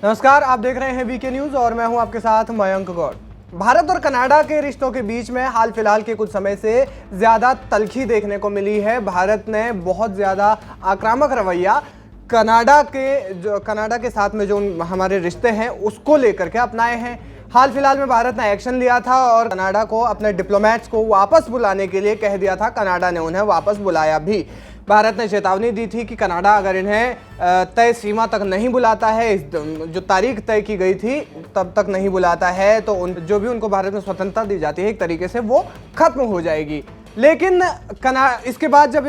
नमस्कार, आप देख रहे हैं वीके न्यूज और मैं हूं आपके साथ मयंक गौड़। भारत और कनाडा के रिश्तों के बीच में हाल फिलहाल के कुछ समय से ज्यादा तल्खी देखने को मिली है। भारत ने बहुत ज्यादा आक्रामक रवैया कनाडा के साथ में जो हमारे रिश्ते हैं उसको लेकर के अपनाए हैं। हाल फिलहाल में भारत ने एक्शन लिया था और कनाडा को अपने डिप्लोमेट्स को वापस बुलाने के लिए कह दिया था। कनाडा ने उन्हें वापस बुलाया भी। भारत ने चेतावनी दी थी कि कनाडा अगर इन्हें तय सीमा तक नहीं बुलाता है, जो तारीख तय की गई थी तब तक नहीं बुलाता है तो जो भी उनको भारत में स्वतंत्रता दी जाती है एक तरीके से वो खत्म हो जाएगी। लेकिन इसके बाद जब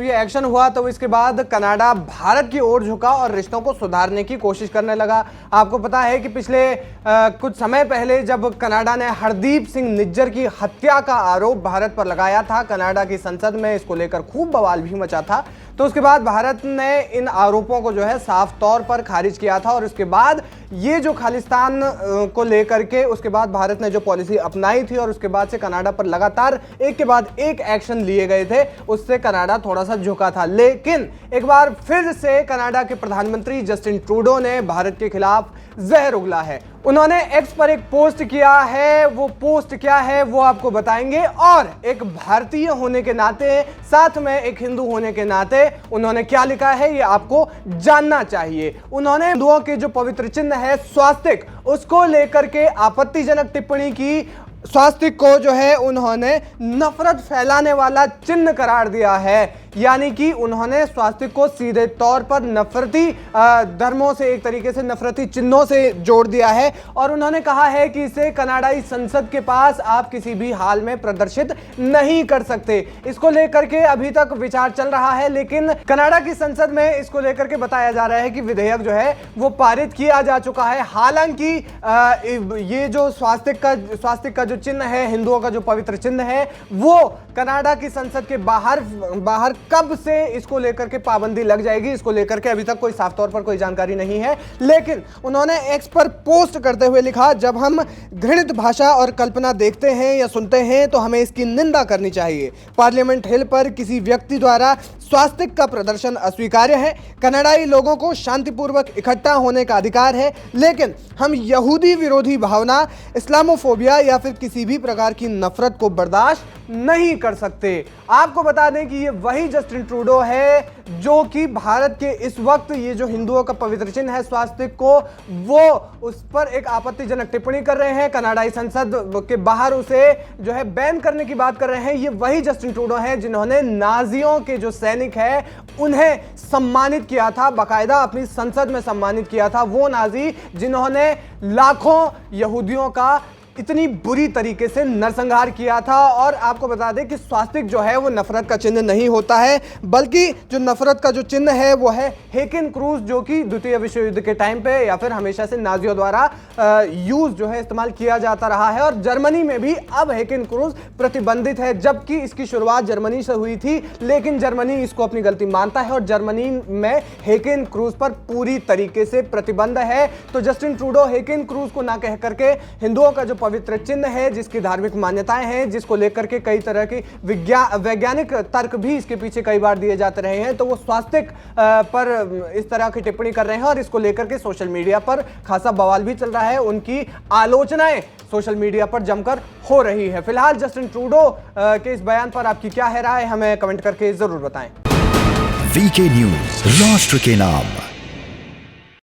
ये एक्शन हुआ तो इसके बाद कनाडा भारत की ओर झुका और रिश्तों को सुधारने की कोशिश करने लगा। आपको पता है कि पिछले कुछ समय पहले जब कनाडा ने हरदीप सिंह निज्जर की हत्या का आरोप भारत पर लगाया था, कनाडा की संसद में इसको लेकर खूब बवाल भी मचा था। तो उसके बाद भारत ने इन आरोपों को जो है साफ तौर पर खारिज किया था और उसके बाद ये जो खालिस्तान को लेकर के उसके बाद भारत ने जो पॉलिसी अपनाई थी और उसके बाद से कनाडा पर लगातार एक के बाद एक एक्शन लिए गए थे, उससे कनाडा थोड़ा सा झुका था। लेकिन एक बार फिर से कनाडा के प्रधानमंत्री जस्टिन ट्रूडो ने भारत के खिलाफ जहर उगला है। उन्होंने एक्स पर एक पोस्ट किया है। वो पोस्ट क्या है वो आपको बताएंगे और एक भारतीय होने के नाते, साथ में एक हिंदू होने के नाते उन्होंने क्या लिखा है ये आपको जानना चाहिए। उन्होंने हिंदुओं के जो पवित्र चिन्ह है स्वास्तिक, उसको लेकर के आपत्तिजनक टिप्पणी की। स्वास्तिक को जो है उन्होंने नफरत फैलाने वाला चिन्ह करार दिया है, यानी कि उन्होंने स्वास्तिक को सीधे तौर पर नफरती धर्मों से, एक तरीके से नफरती चिन्हों से जोड़ दिया है और उन्होंने कहा है कि इसे कनाडाई संसद के पास आप किसी भी हाल में प्रदर्शित नहीं कर सकते। इसको लेकर के अभी तक विचार चल रहा है, लेकिन कनाडा की संसद में इसको लेकर के बताया जा रहा है कि विधेयक जो है वो पारित किया जा चुका है। हालांकि ये जो स्वास्तिक का जो चिन्ह है, हिंदुओं का जो पवित्र चिन्ह है, वो कनाडा की संसद के बाहर कब से इसको लेकर के पाबंदी लग जाएगी, इसको लेकर के अभी तक कोई साफ तौर पर कोई जानकारी नहीं है। लेकिन उन्होंने एक्स पर पोस्ट करते हुए लिखा, जब हम घृणित भाषा और कल्पना देखते हैं या सुनते हैं तो हमें इसकी निंदा करनी चाहिए। पार्लियामेंट हिल पर किसी व्यक्ति द्वारा स्वास्तिक का प्रदर्शन अस्वीकार्य है। कनाडाई लोगों को शांतिपूर्वक इकट्ठा होने का अधिकार है, लेकिन हम यहूदी विरोधी भावना, इस्लामोफोबिया या फिर किसी भी प्रकार की नफरत को बर्दाश्त नहीं कर सकते। आपको बता दें कि ये वही जस्टिन ट्रूडो है जो कि भारत के इस वक्त ये जो हिंदुओं का पवित्र चिन्ह है स्वास्तिक को, वो उस पर एक आपत्तिजनक टिप्पणी कर रहे हैं। कनाडाई संसद के बाहर उसे जो है बैन करने की बात कर रहे हैं। ये वही जस्टिन ट्रूडो है जिन्होंने नाजियों के जो सैनिक है उन्हें सम्मानित किया था, बाकायदा अपनी संसद में सम्मानित किया था। वो नाजी जिन्होंने लाखों यहूदियों का इतनी बुरी तरीके से नरसंहार किया था। और आपको बता दें कि स्वास्तिक जो है वो नफरत का चिन्ह नहीं होता है, बल्कि जो नफरत का जो चिन्ह है वो है हेकेन क्रूज, जो कि द्वितीय विश्व युद्ध के टाइम पे या फिर हमेशा से नाजियों द्वारा यूज जो है इस्तेमाल किया जाता रहा है। और जर्मनी में भी अब हेकेन क्रूज प्रतिबंधित है, जबकि इसकी शुरुआत जर्मनी से हुई थी, लेकिन जर्मनी इसको अपनी गलती मानता है और जर्मनी में हेकेन क्रूज पर पूरी तरीके से प्रतिबंध है। तो जस्टिन ट्रूडो हेकेन क्रूज को ना कह करके हिंदुओं का जो पवित्र चिन्ह है, जिसकी धार्मिक मान्यताएं हैं, जिसको लेकर के कई तरह की वैज्ञानिक तर्क भी इसके पीछे कई बार दिए जाते रहे हैं, तो वो स्वास्तिक पर इस तरह की टिप्पणी कर रहे हैं और इसको लेकर के सोशल मीडिया पर खासा बवाल भी चल रहा है। उनकी आलोचनाएं सोशल मीडिया पर जमकर हो रही है। फिलहाल जस्टिन ट्रूडो के इस बयान पर आपकी क्या है राय, हमें कमेंट करके जरूर बताएं। वीके न्यूज, राष्ट्र के नाम।